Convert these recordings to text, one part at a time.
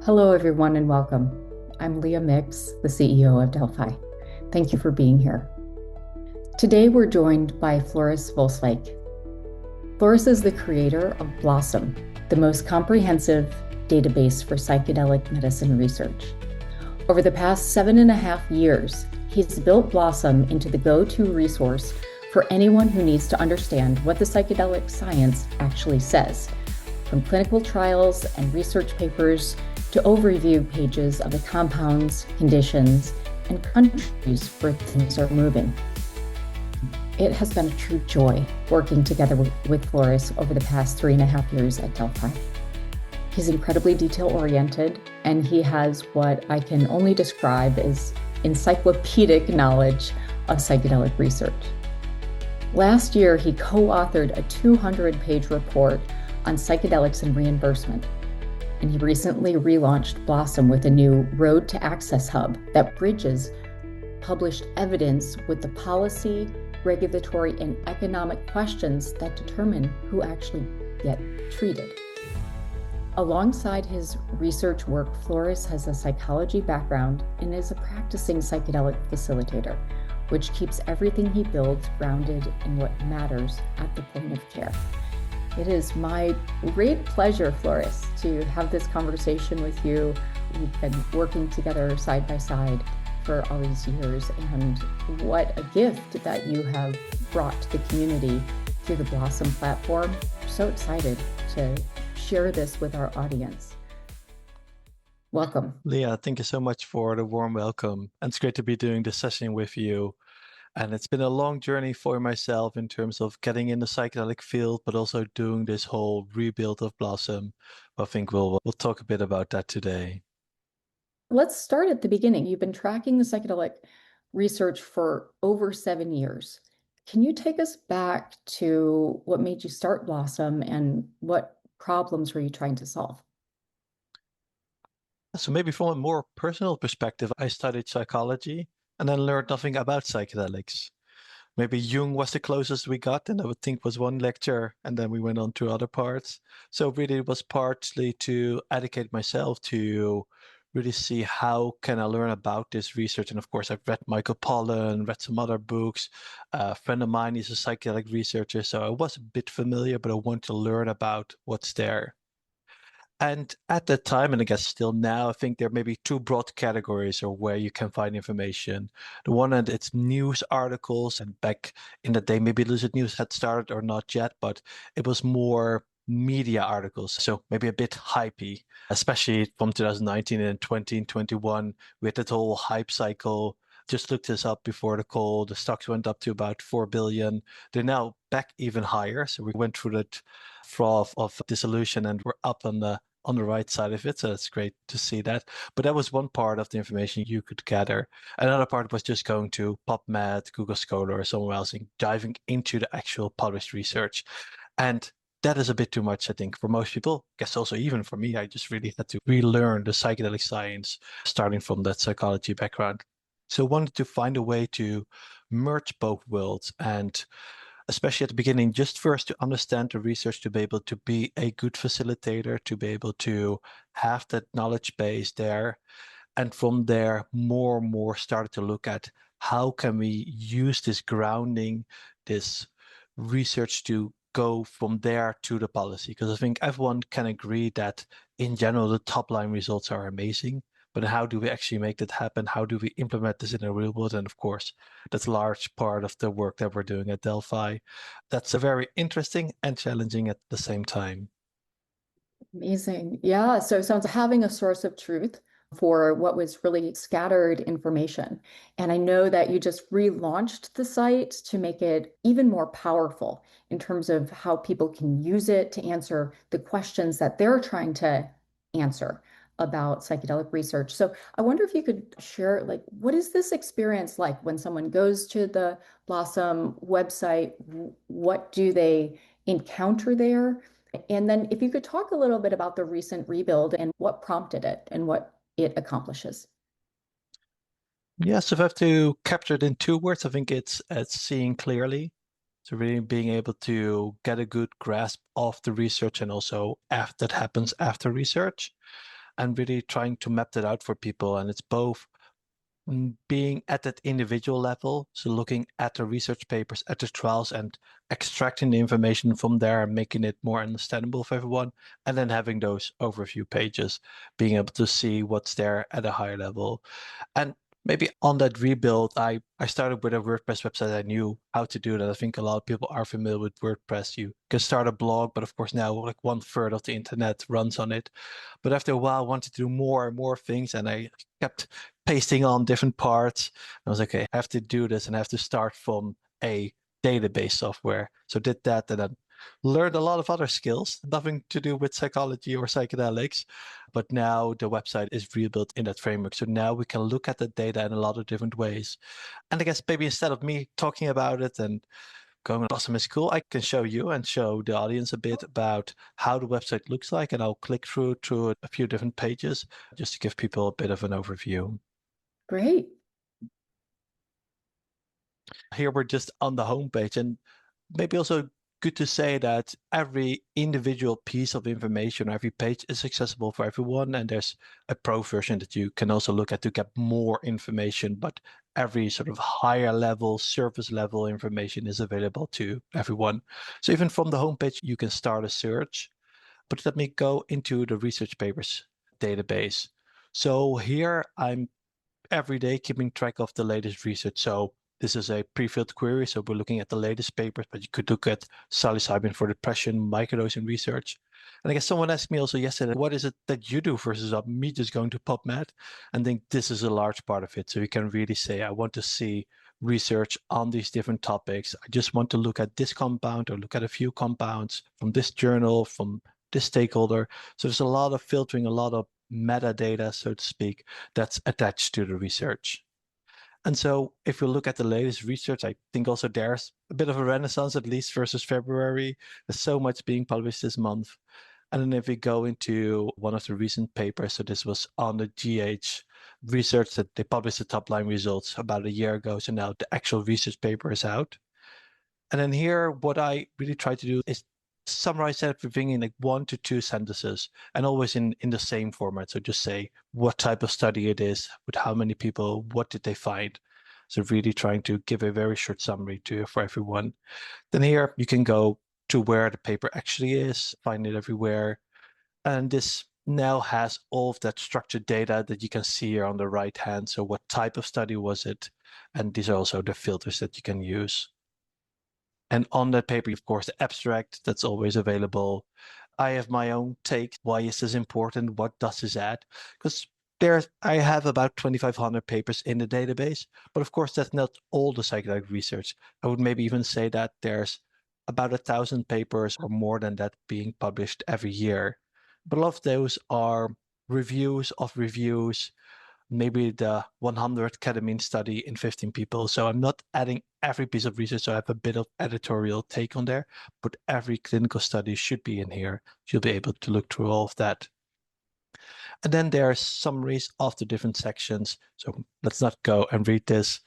Hello, everyone, and welcome. I'm Leah Mix, the CEO of Delphi. Thank you for being here. Today, we're joined by Floris Wolswijk. Floris is the creator of Blossom, the most comprehensive database for psychedelic medicine research. Over the past 7.5 years, he's built Blossom into the go-to resource for anyone who needs to understand what the psychedelic science actually says, from clinical trials and research papers to overview pages of the compounds, conditions, and countries where things are moving. It has been a true joy working together with Floris over the past 3.5 years at Delphi. He's incredibly detail-oriented, and he has what I can only describe as encyclopedic knowledge of psychedelic research. Last year, he co-authored a 200-page report on psychedelics and reimbursement, and he recently relaunched Blossom with a new Road to Access hub that bridges published evidence with the policy, regulatory, and economic questions that determine who actually get treated. Alongside his research work, Floris has a psychology background and is a practicing psychedelic facilitator, which keeps everything he builds grounded in what matters at the point of care. It is my great pleasure, Floris, to have this conversation with you. We've been working together side by side for all these years, and what a gift that you have brought to the community through the Blossom platform. I'm so excited to share this with our audience. Welcome. Leah, thank you so much for the warm welcome. And it's great to be doing this session with you. And it's been a long journey for myself in terms of getting in the psychedelic field, but also doing this whole rebuild of Blossom. I think we'll talk a bit about that today. Let's start at the beginning. You've been tracking the psychedelic research for over 7 years. Can you take us back to what made you start Blossom and what problems were you trying to solve? So maybe from a more personal perspective, I studied psychology and then learned nothing about psychedelics. Maybe Jung was the closest we got, and I would think was one lecture, and then we went on to other parts. So really it was partly to educate myself to really see how can I learn about this research. And of course, I've read Michael Pollan, read some other books. A friend of mine is a psychedelic researcher, so I was a bit familiar, but I want to learn about what's there. And at that time, and I guess still now, I think there may be two broad categories or where you can find information. The one end, it's news articles, and back in the day, maybe Lucid News had started or not yet, but it was more media articles, so maybe a bit hypey, especially from 2019 and 2021 with that whole hype cycle. Just looked this up before the call. The stocks went up to about 4 billion. They're now back even higher. So we went through that froth of dissolution and we're up on the right side of it. So it's great to see that. But that was one part of the information you could gather. Another part was just going to PubMed, Google Scholar, or somewhere else and diving into the actual published research. And that is a bit too much, I think, for most people. I guess also even for me, I just really had to relearn the psychedelic science, starting from that psychology background. So I wanted to find a way to merge both worlds, and especially at the beginning, just first to understand the research, to be able to be a good facilitator, to be able to have that knowledge base there. And from there, more and more started to look at how can we use this grounding, this research to go from there to the policy. Because I think everyone can agree that in general, the top line results are amazing. But how do we actually make that happen? How do we implement this in the real world? And of course, that's a large part of the work that we're doing at Delphi. That's a very interesting and challenging at the same time. Amazing. Yeah. So it sounds having a source of truth for what was really scattered information. And I know that you just relaunched the site to make it even more powerful in terms of how people can use it to answer the questions that they're trying to answer about psychedelic research. So I wonder if you could share, like, what is this experience like when someone goes to the Blossom website? What do they encounter there? And then if you could talk a little bit about the recent rebuild and what prompted it and what it accomplishes. Yes, if I have to capture it in two words, I think it's seeing clearly. So really being able to get a good grasp of the research and also after that happens after research. and really trying to map that out for people. And it's both being at that individual level, so looking at the research papers, at the trials, and extracting the information from there and making it more understandable for everyone, and then having those overview pages, being able to see what's there at a higher level. And maybe on that rebuild, I started with a WordPress website. I knew how to do that. I think a lot of people are familiar with WordPress. You can start a blog, but of course now like 1/3 of the internet runs on it. But after a while, I wanted to do more and more things, and I kept pasting on different parts. I was like, okay, I have to do this, and I have to start from a database software. So did that, and then learned a lot of other skills, nothing to do with psychology or psychedelics. But now the website is rebuilt in that framework. So now we can look at the data in a lot of different ways. And I guess maybe instead of me talking about it and going awesome is cool, I can show you and show the audience a bit about how the website looks like. And I'll click through to a few different pages just to give people a bit of an overview. Great. Here we're just on the homepage, and maybe also good to say that every individual piece of information, every page is accessible for everyone. And there's a pro version that you can also look at to get more information, but every sort of higher level, surface level information is available to everyone. So even from the homepage, you can start a search. But let me go into the research papers database. So here I'm every day keeping track of the latest research. So this is a pre-filled query, so we're looking at the latest papers, but you could look at psilocybin for depression, microdosing research. And I guess someone asked me also yesterday, what is it that you do versus me just going to PubMed? And I think this is a large part of it. So you can really say, I want to see research on these different topics. I just want to look at this compound or look at a few compounds from this journal, from this stakeholder. So there's a lot of filtering, a lot of metadata, so to speak, that's attached to the research. And so if we look at the latest research, I think also there's a bit of a renaissance, at least versus February. There's so much being published this month. And then if we go into one of the recent papers, so this was on the GH research that they published the top line results about a year ago. So now the actual research paper is out. And then here, what I really try to do is summarize everything in like 1 to 2 sentences, and always in the same format. So just say what type of study it is, with how many people, what did they find. So really trying to give a very short summary for everyone. Then here you can go to where the paper actually is, find it everywhere. And this now has all of that structured data that you can see here on the right hand. So what type of study was it? And these are also the filters that you can use. And on that paper, of course, the abstract, that's always available. I have my own take. Why is this important? What does this add? Because I have about 2,500 papers in the database, but of course, that's not all the psychedelic research. I would maybe even say that there's about 1,000 papers or more than that being published every year. But a lot of those are reviews of reviews, maybe the 100 ketamine study in 15 people. So I'm not adding every piece of research. So I have a bit of editorial take on there, but every clinical study should be in here. You'll be able to look through all of that. And then there are summaries of the different sections. So let's not go and read this.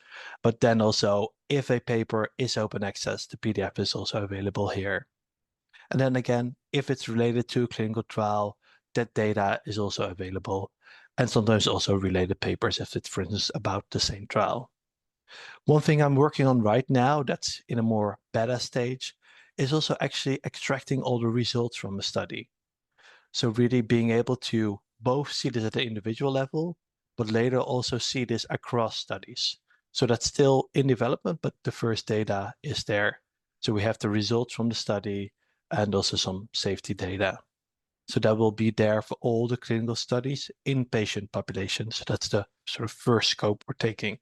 But then also, if a paper is open access, the PDF is also available here. And then again, if it's related to a clinical trial, that data is also available. And sometimes also related papers if it's, for instance, about the same trial. One thing I'm working on right now that's in a more beta stage is also actually extracting all the results from a study. So really being able to both see this at the individual level, but later also see this across studies. So that's still in development, but the first data is there. So we have the results from the study and also some safety data. So that will be there for all the clinical studies in patient populations. So that's the sort of first scope we're taking.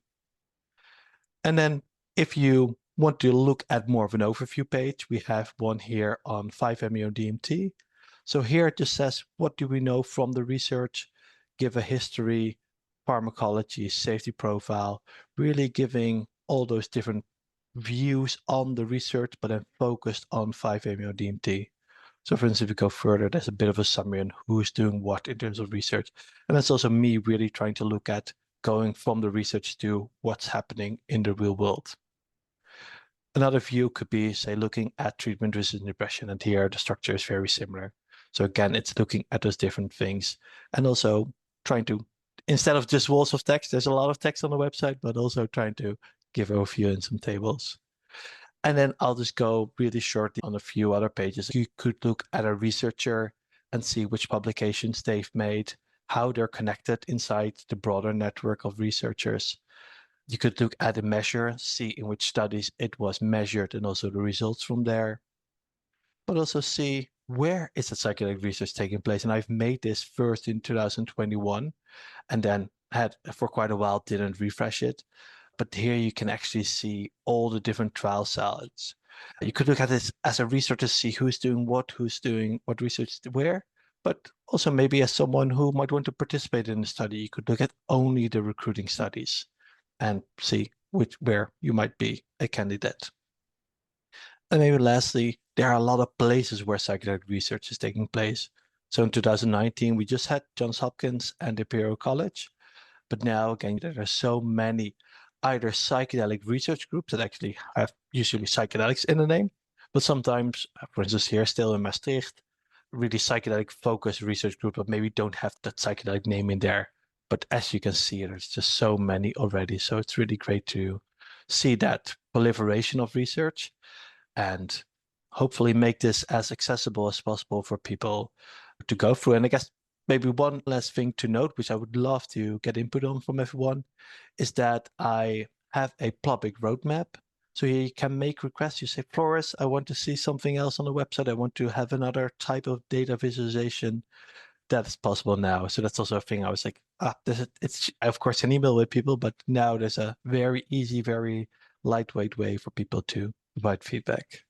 And then if you want to look at more of an overview page, we have one here on 5-MeO-DMT. So here it just says, what do we know from the research? Give a history, pharmacology, safety profile, really giving all those different views on the research, but then focused on 5-MeO-DMT. So for instance, if we go further, there's a bit of a summary on who's doing what in terms of research. And that's also me really trying to look at going from the research to what's happening in the real world. Another view could be, say, looking at treatment-resistant depression. And here the structure is very similar. So again, it's looking at those different things and also trying to, instead of just walls of text, there's a lot of text on the website, but also trying to give overview and some tables. And then I'll just go really shortly on a few other pages. You could look at a researcher and see which publications they've made, how they're connected inside the broader network of researchers. You could look at a measure, see in which studies it was measured and also the results from there, but also see where is the psychedelic research taking place. And I've made this first in 2021 and then had for quite a while didn't refresh it. But here you can actually see all the different trial sites. You could look at this as a researcher to see who's doing what research where, but also maybe as someone who might want to participate in the study, you could look at only the recruiting studies and see where you might be a candidate. And maybe lastly, there are a lot of places where psychedelic research is taking place. So in 2019, we just had Johns Hopkins and Imperial College. But now, again, there are so many either psychedelic research groups that actually have usually psychedelics in the name, but sometimes, for instance, here still in Maastricht, really psychedelic focused research group, but maybe don't have that psychedelic name in there. But as you can see, there's just so many already. So it's really great to see that proliferation of research and hopefully make this as accessible as possible for people to go through. And I guess maybe one last thing to note, which I would love to get input on from everyone, is that I have a public roadmap. So you can make requests. You say, Floris, I want to see something else on the website. I want to have another type of data visualization. That's possible now. So that's also a thing I was like, it's of course an email with people, but now there's a very easy, very lightweight way for people to provide feedback.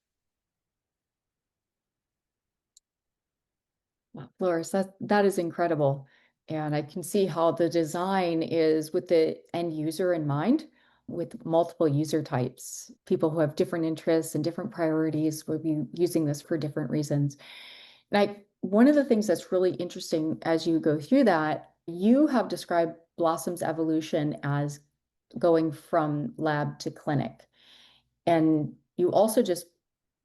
Wow, Floris, that is incredible. And I can see how the design is with the end user in mind, with multiple user types. People who have different interests and different priorities will be using this for different reasons. And one of the things that's really interesting as you go through that, you have described Blossom's evolution as going from lab to clinic. And you also just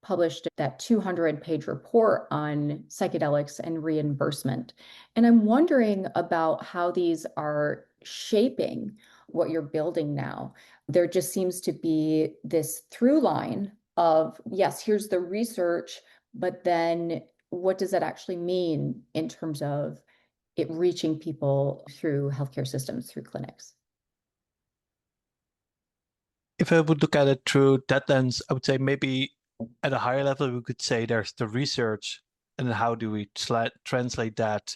published that 200-page report on psychedelics and reimbursement. And I'm wondering about how these are shaping what you're building now. There just seems to be this through line of, yes, here's the research, but then what does that actually mean in terms of it reaching people through healthcare systems, through clinics? If I would look at it through that lens, I would say maybe at a higher level, we could say there's the research and then how do we translate that?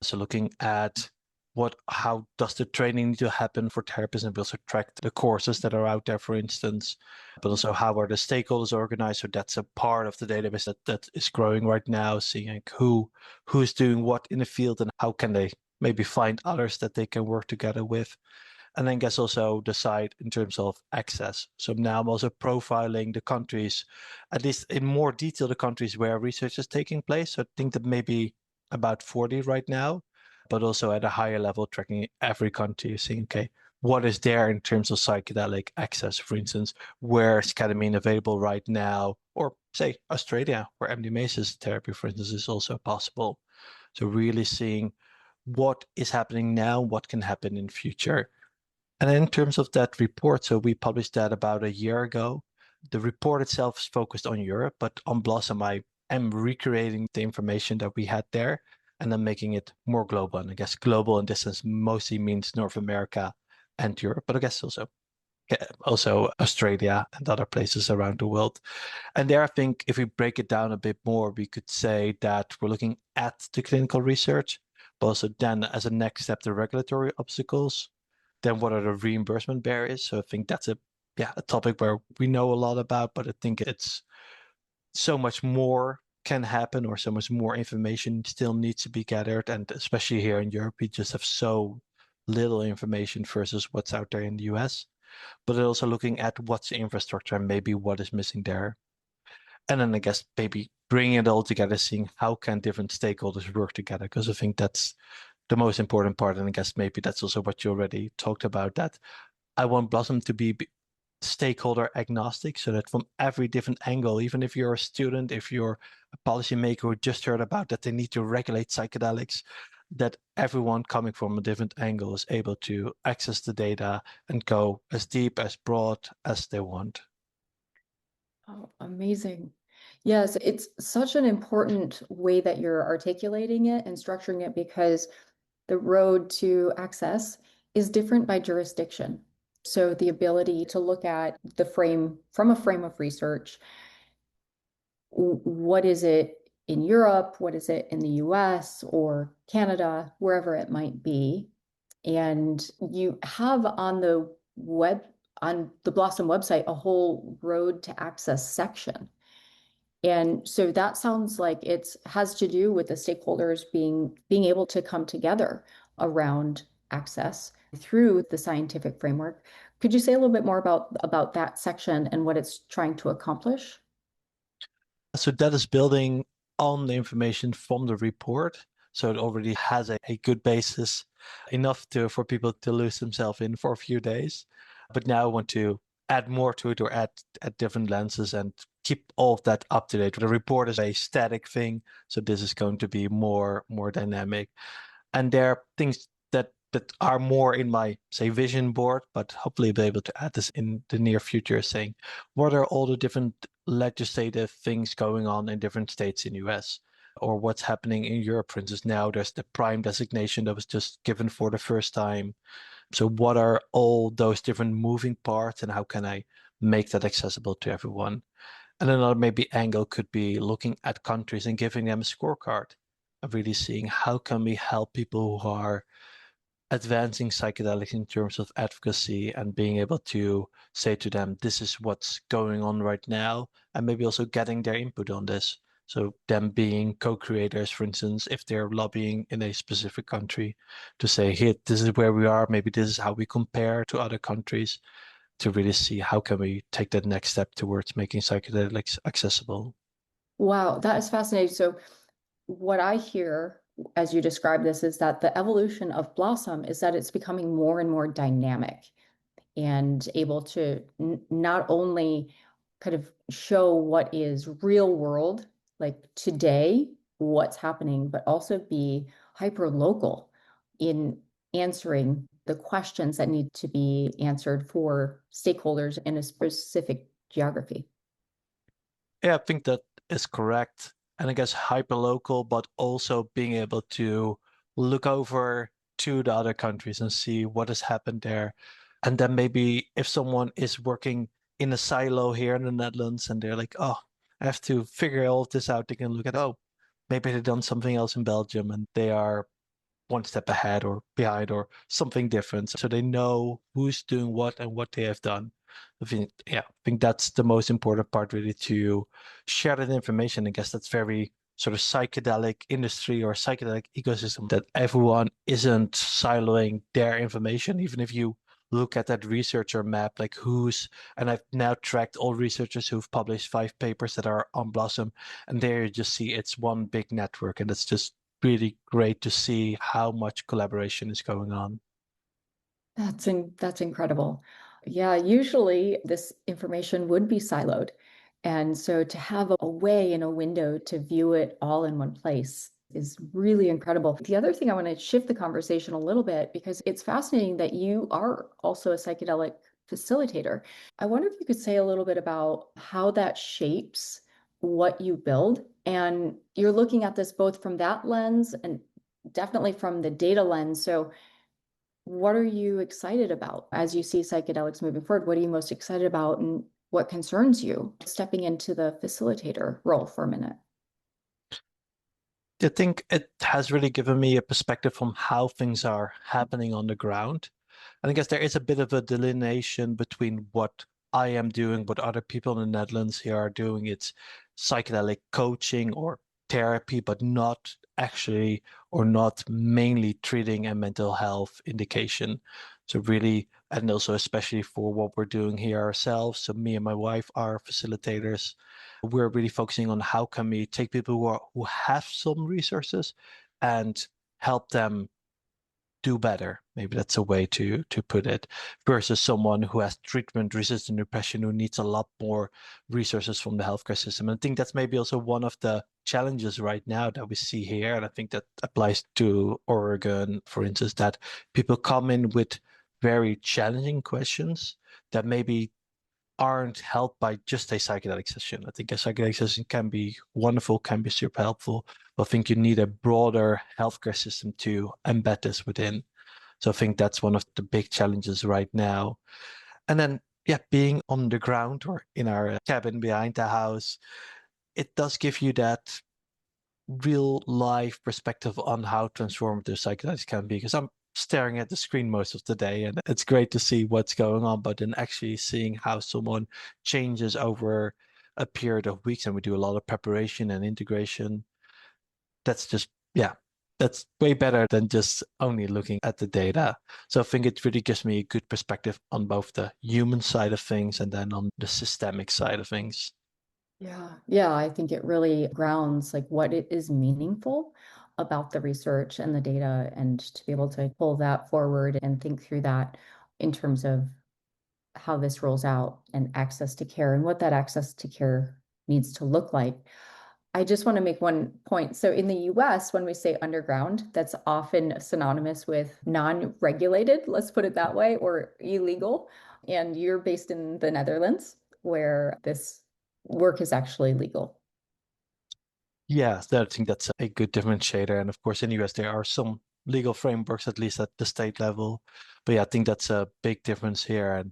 So looking at how does the training need to happen for therapists, and we also track the courses that are out there, for instance, but also how are the stakeholders organized? So that's a part of the database that is growing right now, seeing who's doing what in the field and how can they maybe find others that they can work together with. And then guess also decide in terms of access. So now I'm also profiling the countries, at least in more detail, the countries where research is taking place. So I think that maybe about 40 right now, but also at a higher level, tracking every country, seeing, okay, what is there in terms of psychedelic access, for instance, where is ketamine available right now, or say Australia, where MDMA therapy, for instance, is also possible. So really seeing what is happening now, what can happen in future. And in terms of that report, so we published that about a year ago. The report itself is focused on Europe, but on Blossom, I am recreating the information that we had there and then making it more global. And I guess global in this sense mostly means North America and Europe, but I guess also Australia and other places around the world. And there, I think if we break it down a bit more, we could say that we're looking at the clinical research, but also then as a next step, the regulatory obstacles. Then what are the reimbursement barriers? So I think that's a topic where we know a lot about, but I think it's so much more can happen or so much more information still needs to be gathered. And especially here in Europe, we just have so little information versus what's out there in the US. But also looking at what's the infrastructure and maybe what is missing there. And then I guess maybe bringing it all together, seeing how can different stakeholders work together, because I think that's the most important part. And I guess maybe that's also what you already talked about, that I want Blossom to be stakeholder agnostic, so that from every different angle, even if you're a student, if you're a policymaker who just heard about that they need to regulate psychedelics, that everyone coming from a different angle is able to access the data and go as deep, as broad as they want. Oh, amazing. Yes, it's such an important way that you're articulating it and structuring it because the road to access is different by jurisdiction. So the ability to look at the frame from a frame of research, what is it in Europe? What is it in the US or Canada, wherever it might be? And you have on the Blossom website a whole road to access section. And so that sounds like it has to do with the stakeholders being able to come together around access through the scientific framework. Could you say a little bit more about that section and what it's trying to accomplish? So that is building on the information from the report. So it already has a good basis, enough for people to lose themselves in for a few days. But now I want to add more to it or add different lenses and keep all of that up to date. The report is a static thing, so this is going to be more dynamic. And there are things that are more in my, say, vision board, but hopefully be able to add this in the near future, saying what are all the different legislative things going on in different states in US, or what's happening in Europe. For instance, now there's the prime designation that was just given for the first time. So what are all those different moving parts and how can I make that accessible to everyone? And another maybe angle could be looking at countries and giving them a scorecard of really seeing how can we help people who are advancing psychedelics in terms of advocacy and being able to say to them, this is what's going on right now, and maybe also getting their input on this. So them being co-creators, for instance, if they're lobbying in a specific country to say, here, this is where we are, maybe this is how we compare to other countries, to really see how can we take that next step towards making psychedelics accessible. Wow, that is fascinating. So what I hear as you describe this is that the evolution of Blossom is that it's becoming more and more dynamic and able to not only kind of show what is real world, like today, what's happening, but also be hyper local in answering the questions that need to be answered for stakeholders in a specific geography. Yeah, I think that is correct. And I guess hyperlocal, but also being able to look over to the other countries and see what has happened there. And then maybe if someone is working in a silo here in the Netherlands and they're like, oh, I have to figure all of this out, they can look at, oh, maybe they've done something else in Belgium and they are one step ahead or behind or something different. So they know who's doing what and what they have done. I think that's the most important part, really, to share that information. I guess that's very sort of psychedelic industry or psychedelic ecosystem, that everyone isn't siloing their information. Even if you look at that researcher map, like and I've now tracked all researchers who've published 5 papers that are on Blossom, and there you just see it's one big network, and it's just really great to see how much collaboration is going on. That's incredible. Yeah, usually this information would be siloed. And so to have a way and a window to view it all in one place is really incredible. The other thing, I want to shift the conversation a little bit because it's fascinating that you are also a psychedelic facilitator. I wonder if you could say a little bit about how that shapes what you build. And you're looking at this both from that lens and definitely from the data lens. So what are you excited about as you see psychedelics moving forward? What are you most excited about and what concerns you? Stepping into the facilitator role for a minute. I think it has really given me a perspective from how things are happening on the ground. And I guess there is a bit of a delineation between what I am doing, what other people in the Netherlands here are doing. It's psychedelic coaching or therapy, but not actually or not mainly treating a mental health indication. So really, and also especially for what we're doing here ourselves. So me and my wife are facilitators. We're really focusing on how can we take people who have some resources and help them do better. Maybe that's a way to put it, versus someone who has treatment-resistant depression who needs a lot more resources from the healthcare system. And I think that's maybe also one of the challenges right now that we see here. And I think that applies to Oregon, for instance, that people come in with very challenging questions that maybe aren't helped by just a psychedelic session. I think a psychedelic session can be wonderful, can be super helpful, but I think you need a broader healthcare system to embed this within. So I think that's one of the big challenges right now. And then, yeah, being on the ground or in our cabin behind the house, it does give you that real life perspective on how transformative psychedelics can be. Because I'm staring at the screen most of the day, and it's great to see what's going on, but then actually seeing how someone changes over a period of weeks, and we do a lot of preparation and integration. That's just, yeah, that's way better than just only looking at the data. So I think it really gives me a good perspective on both the human side of things and then on the systemic side of things. Yeah, yeah, I think it really grounds like what it is meaningful about the research and the data, and to be able to pull that forward and think through that in terms of how this rolls out and access to care and what that access to care needs to look like. I just want to make one point. So in the US, when we say underground, that's often synonymous with non-regulated, let's put it that way, or illegal. And you're based in the Netherlands, where this work is actually legal. Yeah, I think that's a good differentiator. And of course, in the US, there are some legal frameworks, at least at the state level. But yeah, I think that's a big difference here. And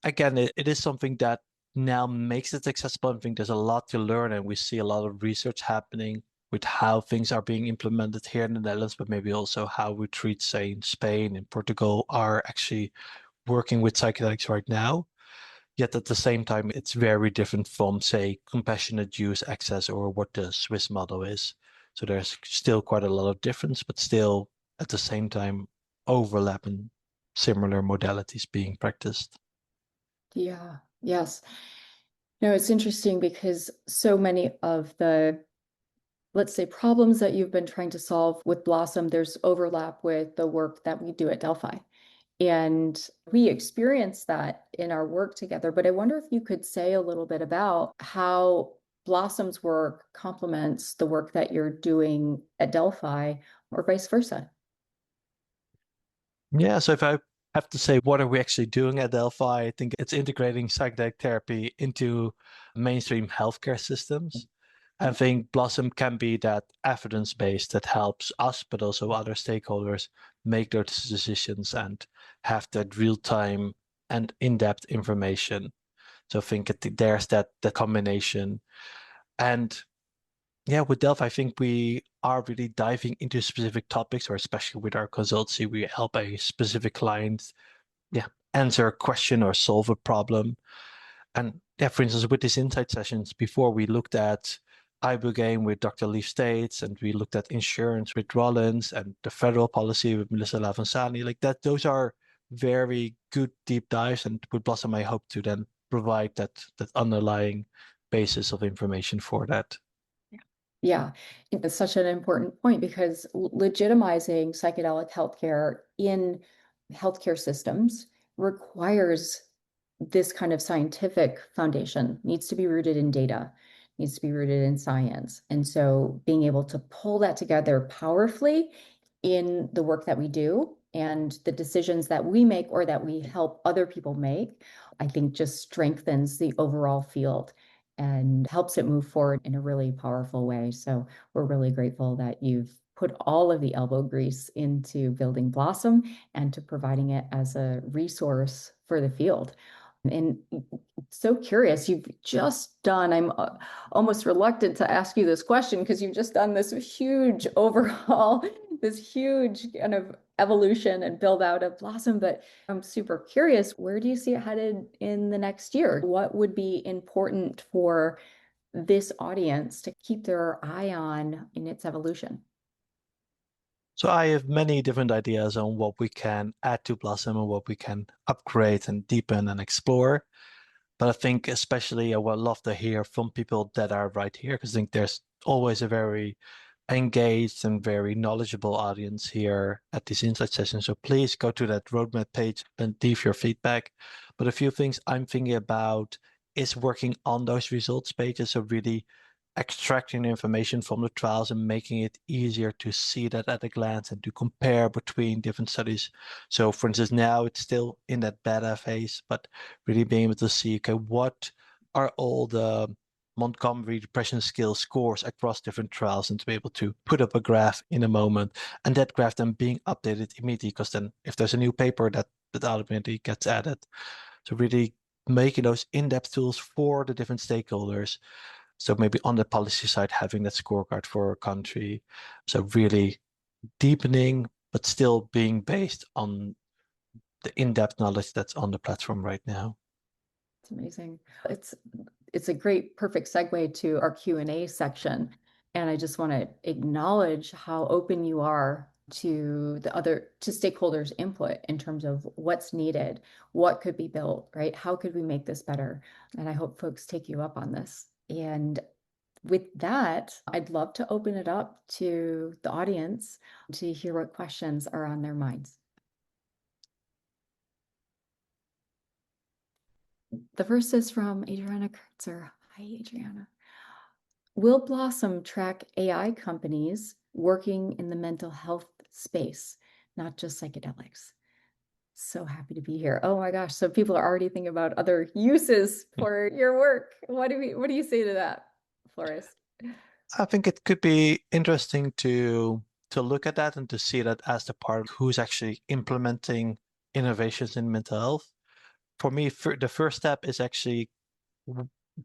again, it is something that now makes it accessible. I think there's a lot to learn, and we see a lot of research happening with how things are being implemented here in the Netherlands, but maybe also how we treat, say, in Spain and Portugal are actually working with psychedelics right now. Yet at the same time, it's very different from, say, compassionate use access or what the Swiss model is. So there's still quite a lot of difference, but still at the same time, overlap and similar modalities being practiced. Yeah, yes. No, it's interesting because so many of the, let's say, problems that you've been trying to solve with Blossom, there's overlap with the work that we do at Delphi. And we experience that in our work together. But I wonder if you could say a little bit about how Blossom's work complements the work that you're doing at Delphi, or vice versa. Yeah, so if I have to say, what are we actually doing at Delphi? I think it's integrating psychedelic therapy into mainstream healthcare systems. I think Blossom can be that evidence base that helps us, but also other stakeholders, make those decisions and have that real time and in depth information. So I think there's that combination. And yeah, with Delphi, I think we are really diving into specific topics, or especially with our consultancy, we help a specific client, yeah, answer a question or solve a problem. And yeah, for instance, with these insight sessions, before we looked at ibogaine with Dr. Leaf States, and we looked at insurance with Rollins, and the federal policy with Melissa Lavansani, like that. Those are very good deep dives, and with Blossom, I hope to then provide that underlying basis of information for that. Yeah, it's such an important point because legitimizing psychedelic healthcare in healthcare systems requires this kind of scientific foundation, needs to be rooted in data, needs to be rooted in science. And so being able to pull that together powerfully in the work that we do and the decisions that we make or that we help other people make, I think just strengthens the overall field and helps it move forward in a really powerful way. So we're really grateful that you've put all of the elbow grease into building Blossom and to providing it as a resource for the field. And so curious, you've just done, I'm almost reluctant to ask you this question because you've just done this huge overhaul, this huge kind of evolution and build out of Blossom. But I'm super curious, where do you see it headed in the next year? What would be important for this audience to keep their eye on in its evolution? So I have many different ideas on what we can add to Blossom and what we can upgrade and deepen and explore. But I think especially I would love to hear from people that are right here, because I think there's always a very engaged and very knowledgeable audience here at this insight session. So please go to that roadmap page and leave your feedback. But a few things I'm thinking about is working on those results pages. So really extracting information from the trials and making it easier to see that at a glance and to compare between different studies. So for instance, now it's still in that beta phase, but really being able to see, okay, what are all the Montgomery depression scale scores across different trials, and to be able to put up a graph in a moment, and that graph then being updated immediately, because then if there's a new paper that automatically gets added. So really making those in-depth tools for the different stakeholders. So maybe on the policy side, having that scorecard for a country. So really deepening, but still being based on the in-depth knowledge that's on the platform right now. It's amazing. It's a great, perfect segue to our Q&A section. And I just want to acknowledge how open you are to stakeholders' input in terms of what's needed, what could be built, right? How could we make this better? And I hope folks take you up on this. And with that, I'd love to open it up to the audience to hear what questions are on their minds. The first is from Adriana Kurtzer. Hi, Adriana. Will Blossom track AI companies working in the mental health space, not just psychedelics? So happy to be here. Oh my gosh. So people are already thinking about other uses for your work. What do you say to that, Floris? I think it could be interesting to look at that and to see that as the part of who's actually implementing innovations in mental health. For me, the first step is actually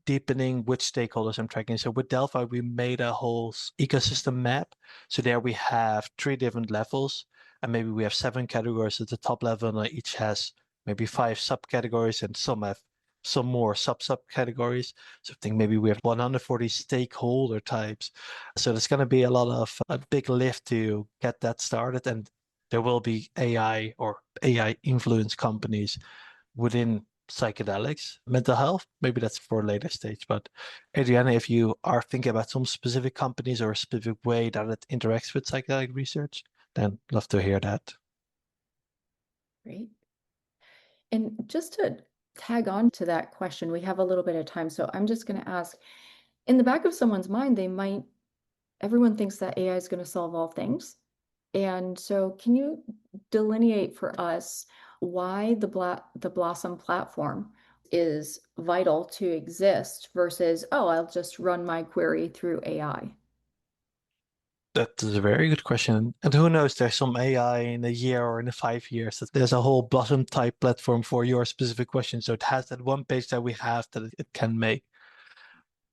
deepening which stakeholders I'm tracking. So with Delphi, we made a whole ecosystem map. So there we have 3 different levels, and maybe we have 7 categories at the top level, and each has maybe 5 subcategories, and some have some more subcategories. So I think maybe we have 140 stakeholder types. So there's going to be a big lift to get that started, and there will be AI or AI influence companies within psychedelics, mental health. Maybe that's for a later stage. But Adriana, if you are thinking about some specific companies or a specific way that it interacts with psychedelic research, then love to hear that. Great. And just to tag on to that question, we have a little bit of time. So I'm just going to ask, in the back of someone's mind, everyone thinks that AI is going to solve all things. And so can you delineate for us why the Blossom platform is vital to exist versus, oh, I'll just run my query through AI? That is a very good question. And who knows, there's some AI in a year or in 5 years that there's a whole Blossom type platform for your specific question. So it has that one page that we have that it can make.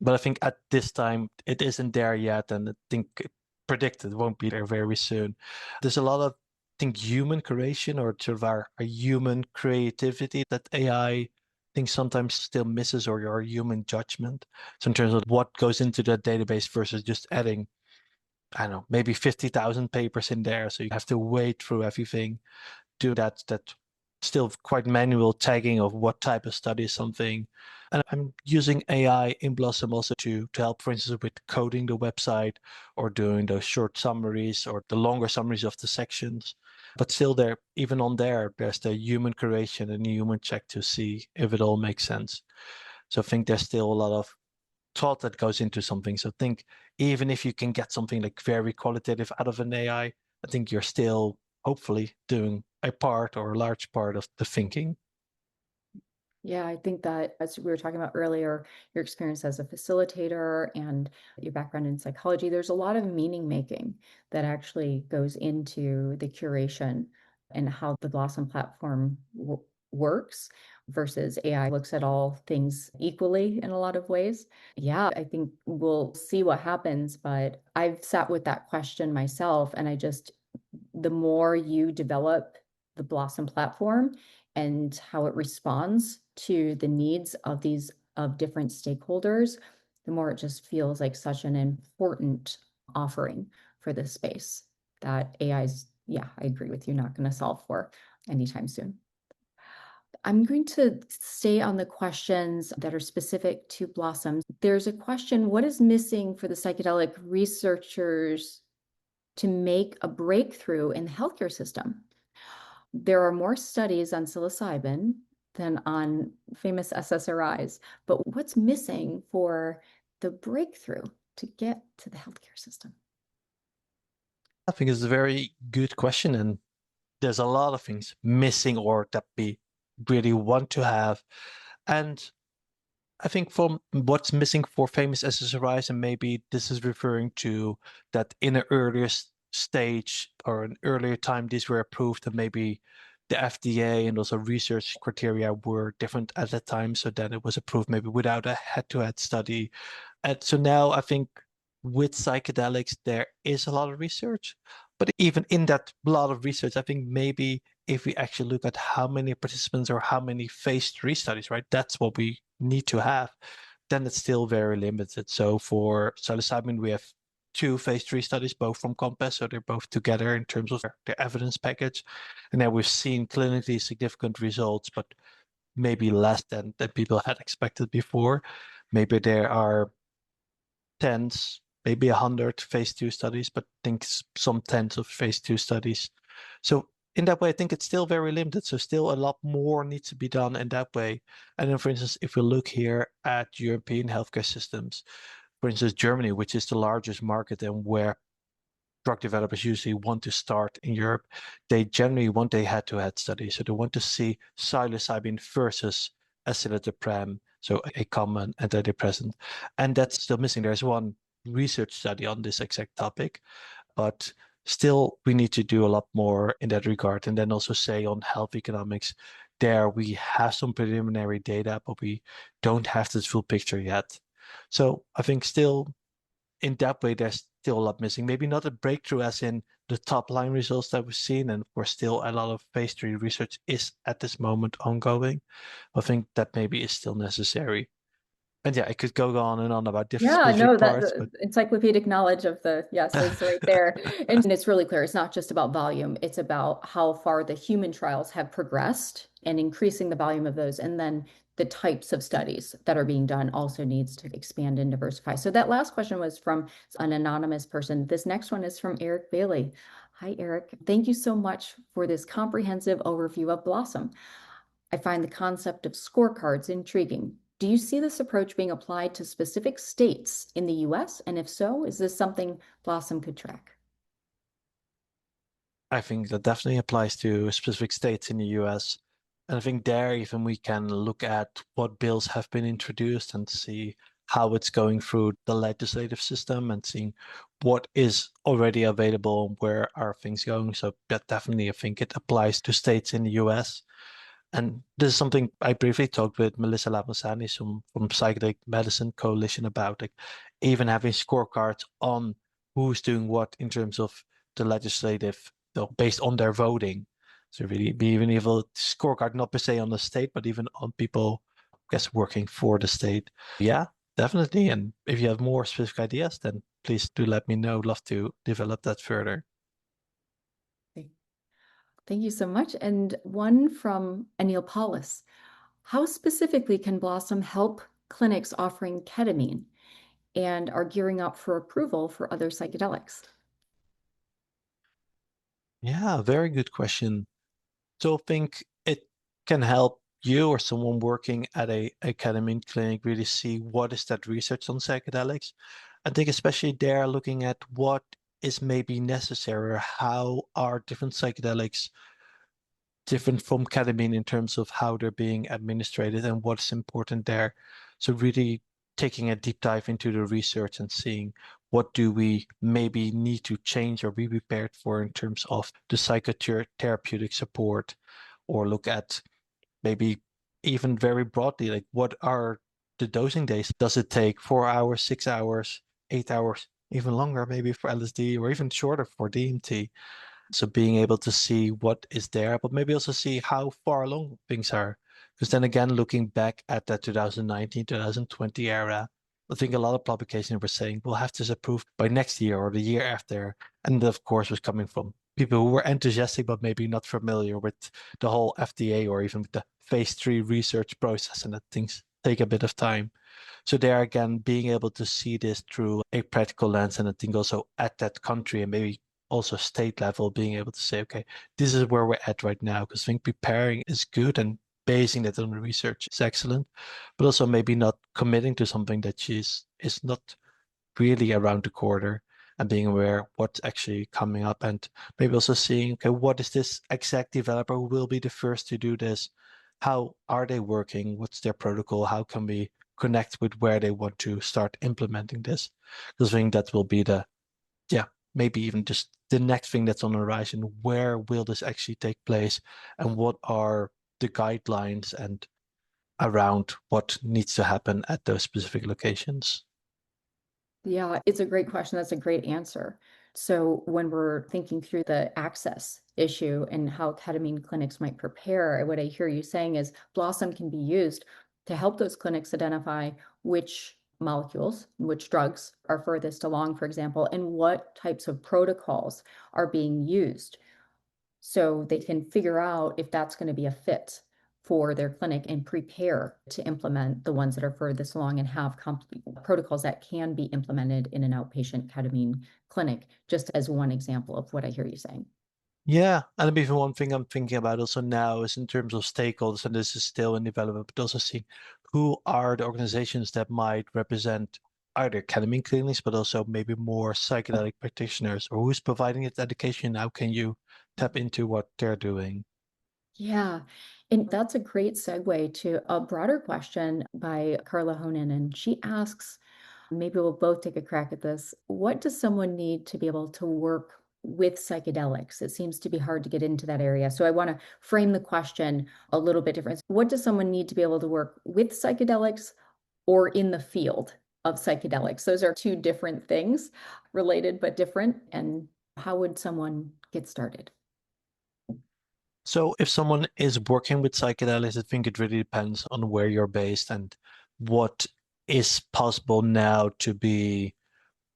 But I think at this time it isn't there yet, and I think predicted won't be there very soon. There's a lot of, I think, human creation or sort of our human creativity that AI I think sometimes still misses, or your human judgment. So in terms of what goes into the database versus just adding, I don't know, maybe 50,000 papers in there. So you have to wade through everything, do that still quite manual tagging of what type of study is something. And I'm using AI in Blossom also to help, for instance, with coding the website or doing those short summaries or the longer summaries of the sections. But still there, even on there, there's the human creation and human check to see if it all makes sense. So I think there's still a lot of thought that goes into something. So I think even if you can get something like very qualitative out of an AI, I think you're still hopefully doing a part or a large part of the thinking. Yeah, I think that, as we were talking about earlier, your experience as a facilitator and your background in psychology, there's a lot of meaning making that actually goes into the curation and how the Blossom platform works versus AI looks at all things equally in a lot of ways. Yeah, I think we'll see what happens, but I've sat with that question myself, and the more you develop the Blossom platform and how it responds to the needs of different stakeholders, the more it just feels like such an important offering for this space that AI's, yeah, I agree with you, not going to solve for anytime soon. I'm going to stay on the questions that are specific to Blossom. There's a question, what is missing for the psychedelic researchers to make a breakthrough in the healthcare system? There are more studies on psilocybin than on famous SSRIs, but what's missing for the breakthrough to get to the healthcare system? I think it's a very good question, and there's a lot of things missing or that we really want to have. And I think from what's missing for famous SSRIs, and maybe this is referring to that in an earlier stage or an earlier time these were approved, and maybe the FDA and also research criteria were different at that time. So then it was approved maybe without a head-to-head study. And so now I think with psychedelics, there is a lot of research. But even in that lot of research, I think maybe if we actually look at how many participants or how many phase 3 studies, right, that's what we need to have, then it's still very limited. So for psilocybin, we have 2 phase 3 studies, both from Compass, so they're both together in terms of their evidence package. And then we've seen clinically significant results, but maybe less than people had expected before. Maybe there are tens, maybe 100 phase 2 studies, but I think some tens of phase 2 studies. So in that way, I think it's still very limited. So still a lot more needs to be done in that way. And then, for instance, if we look here at European healthcare systems, for instance, Germany, which is the largest market and where drug developers usually want to start in Europe, they generally want a head-to-head study. So they want to see psilocybin versus escitalopram, so a common antidepressant. And that's still missing. There's one research study on this exact topic, but still we need to do a lot more in that regard. And then also say on health economics, there we have some preliminary data, but we don't have this full picture yet. So I think still in that way, there's still a lot missing. Maybe not a breakthrough as in the top line results that we've seen, and of course, still a lot of phase 3 research is at this moment ongoing. I think that maybe is still necessary. And yeah, I could go on and on about different Yeah, specific no, that parts, the but encyclopedic knowledge of the, yes, is right there. And it's really clear. It's not just about volume. It's about how far the human trials have progressed and increasing the volume of those. And then the types of studies that are being done also needs to expand and diversify. So that last question was from an anonymous person. This next one is from Eric Bailey. Hi, Eric. Thank you so much for this comprehensive overview of Blossom. I find the concept of scorecards intriguing. Do you see this approach being applied to specific states in the US? And if so, is this something Blossom could track? I think that definitely applies to specific states in the US. And I think there even we can look at what bills have been introduced and see how it's going through the legislative system and seeing what is already available and where are things going. So that definitely I think it applies to states in the US. And this is something I briefly talked with Melissa Lamasani from Psychedelic Medicine Coalition about, like even having scorecards on who's doing what in terms of the legislative, based on their voting. So really be even able to scorecard not per se on the state, but even on people, I guess, working for the state. Yeah, definitely. And if you have more specific ideas, then please do let me know. I'd love to develop that further. Thank you so much. And one from Anil Paulus. How specifically can Blossom help clinics offering ketamine and are gearing up for approval for other psychedelics? Yeah, very good question. So I think it can help you or someone working at a ketamine clinic really see what is that research on psychedelics. I think especially there looking at what is maybe necessary or how are different psychedelics different from ketamine in terms of how they're being administered and what's important there. So really taking a deep dive into the research and seeing what do we maybe need to change or be prepared for in terms of the psychotherapeutic support, or look at maybe even very broadly, like what are the dosing days? Does it take 4 hours, 6 hours, 8 hours, even longer maybe for LSD, or even shorter for DMT? So being able to see what is there, but maybe also see how far along things are. Because then again, looking back at that 2019, 2020 era, I think a lot of publications were saying we'll have this approved by next year or the year after. And of course was coming from people who were enthusiastic, but maybe not familiar with the whole FDA or even with the phase 3 research process, and that things take a bit of time. So there again, being able to see this through a practical lens, and I think also at that country and maybe also state level, being able to say, okay, this is where we're at right now. Because I think preparing is good and basing that on the research is excellent, but also maybe not committing to something that is not really around the corner, and being aware what's actually coming up, and maybe also seeing, okay, what is this exact developer who will be the first to do this? How are they working? What's their protocol? How can we connect with where they want to start implementing this? Because I think that will be maybe even just the next thing that's on the horizon. Where will this actually take place, and what are the guidelines and around what needs to happen at those specific locations? Yeah, it's a great question. That's a great answer. So, when we're thinking through the access issue and how ketamine clinics might prepare, what I hear you saying is Blossom can be used to help those clinics identify which molecules, which drugs are furthest along, for example, and what types of protocols are being used. So they can figure out if that's going to be a fit for their clinic and prepare to implement the ones that are furthest along and have protocols that can be implemented in an outpatient ketamine clinic, just as one example of what I hear you saying. Yeah, and even one thing I'm thinking about also now is in terms of stakeholders, and this is still in development, but also seeing who are the organizations that might represent either ketamine clinics, but also maybe more psychedelic practitioners, or who's providing it education. How can you tap into what they're doing? Yeah, and that's a great segue to a broader question by Carla Honan. And she asks, maybe we'll both take a crack at this. What does someone need to be able to work with psychedelics? It seems to be hard to get into that area. So I want to frame the question a little bit different. What does someone need to be able to work with psychedelics or in the field of psychedelics? Those are two different things, related but different. And how would someone get started? So if someone is working with psychedelics, I think it really depends on where you're based and what is possible now to be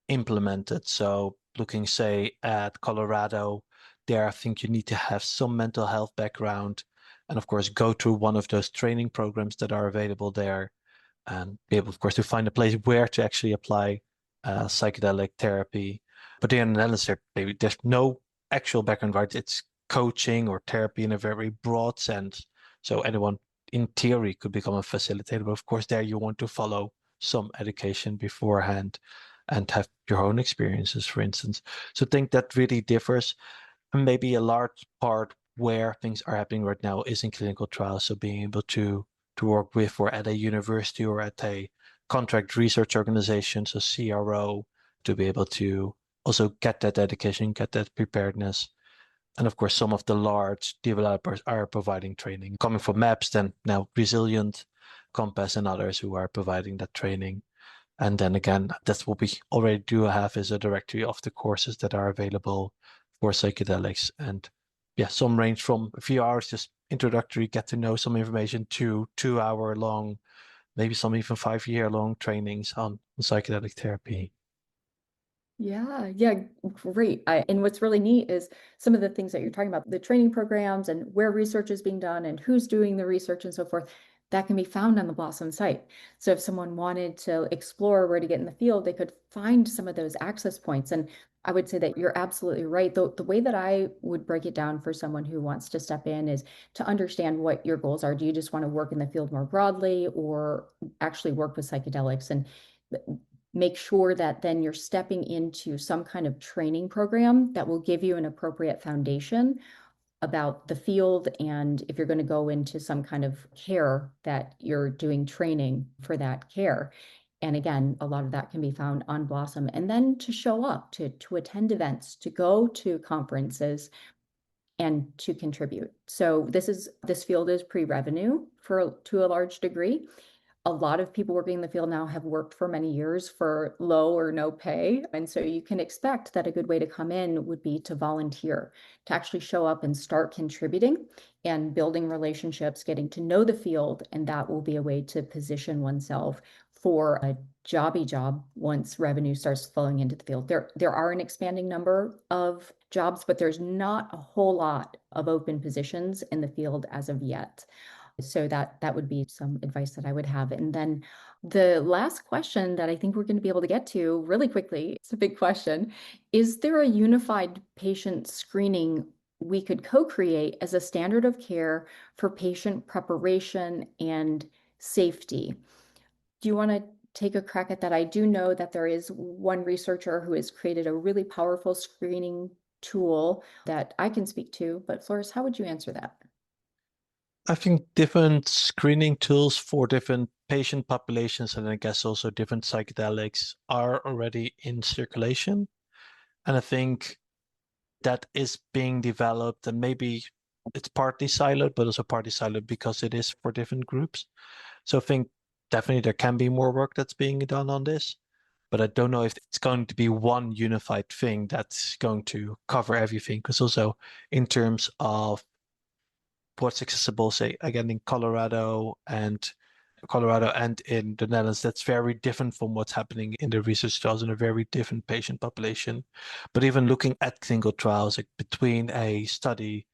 implemented. So looking, say, at Colorado, there I think you need to have some mental health background, and of course go through one of those training programs that are available there, and be able, of course, to find a place where to actually apply psychedelic therapy. But here in the Netherlands, maybe there's no actual background, right? It's coaching or therapy in a very broad sense. So anyone in theory could become a facilitator, but of course there you want to follow some education beforehand and have your own experiences, for instance. So I think that really differs. And maybe a large part where things are happening right now is in clinical trials. So being able to work with or at a university or at a contract research organization, so CRO, to be able to also get that education, get that preparedness. And of course, some of the large developers are providing training coming from MAPS, then now Resilient, Compass, and others who are providing that training. And then again, that's what we already do have is a directory of the courses that are available for psychedelics. And yeah, some range from a few hours, just introductory, get to know some information, to 2 hour long, maybe some even 5 year long trainings on psychedelic therapy. Yeah, great. And what's really neat is some of the things that you're talking about, the training programs and where research is being done and who's doing the research and so forth, that can be found on the Blossom site. So if someone wanted to explore where to get in the field, they could find some of those access points. And I would say that you're absolutely right. The way that I would break it down for someone who wants to step in is to understand what your goals are. Do you just want to work in the field more broadly or actually work with psychedelics? And make sure that then you're stepping into some kind of training program that will give you an appropriate foundation about the field. And if you're going to go into some kind of care, that you're doing training for that care. And again, a lot of that can be found on Blossom. And then to show up, to attend events, to go to conferences, and to contribute. So this field is pre-revenue to a large degree. A lot of people working in the field now have worked for many years for low or no pay. And so you can expect that a good way to come in would be to volunteer, to actually show up and start contributing and building relationships, getting to know the field. And that will be a way to position oneself for a jobby job once revenue starts flowing into the field. There are an expanding number of jobs, but there's not a whole lot of open positions in the field as of yet. So that would be some advice that I would have. And then the last question that I think we're going to be able to get to really quickly, it's a big question, is there a unified patient screening we could co-create as a standard of care for patient preparation and safety? Do you want to take a crack at that? I do know that there is one researcher who has created a really powerful screening tool that I can speak to, but Floris, how would you answer that? I think different screening tools for different patient populations and I guess also different psychedelics are already in circulation. And I think that is being developed and maybe it's partly siloed, but also partly siloed because it is for different groups. So I think definitely there can be more work that's being done on this, but I don't know if it's going to be one unified thing that's going to cover everything. Because also in terms of what's accessible, say again in Colorado and in the Netherlands, that's very different from what's happening in the research trials in a very different patient population. But even looking at clinical trials, like between a study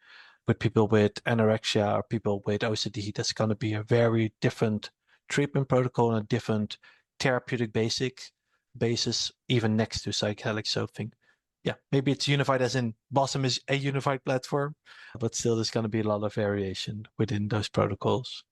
with people with anorexia or people with OCD, that's going to be a very different treatment protocol and a different therapeutic basis, even next to psychedelics. So I think, yeah, maybe it's unified as in Blossom is a unified platform, but still there's going to be a lot of variation within those protocols.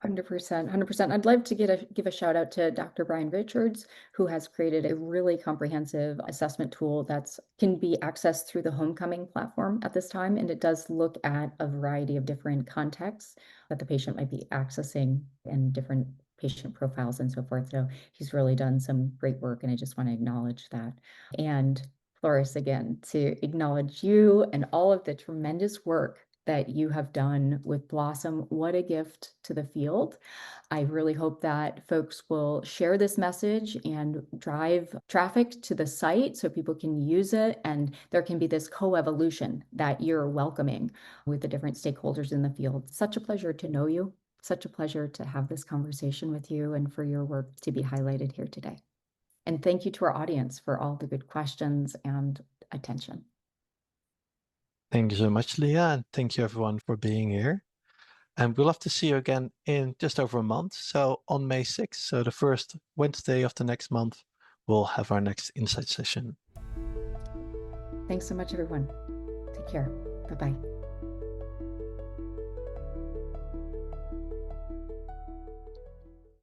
100%, 100%. I'd love to give a shout out to Dr. Brian Richards, who has created a really comprehensive assessment tool that can be accessed through the Homecoming platform at this time. And it does look at a variety of different contexts that the patient might be accessing and different patient profiles and so forth. So he's really done some great work, and I just want to acknowledge that. And Floris, again, to acknowledge you and all of the tremendous work that you have done with Blossom. What a gift to the field. I really hope that folks will share this message and drive traffic to the site so people can use it, and there can be this co-evolution that you're welcoming with the different stakeholders in the field. Such a pleasure to know you. Such a pleasure to have this conversation with you and for your work to be highlighted here today. And thank you to our audience for all the good questions and attention. Thank you so much, Leah, and thank you everyone for being here. And we'll have to see you again in just over a month. So on May 6th, so the first Wednesday of the next month, we'll have our next Insight session. Thanks so much, everyone. Take care. Bye-bye.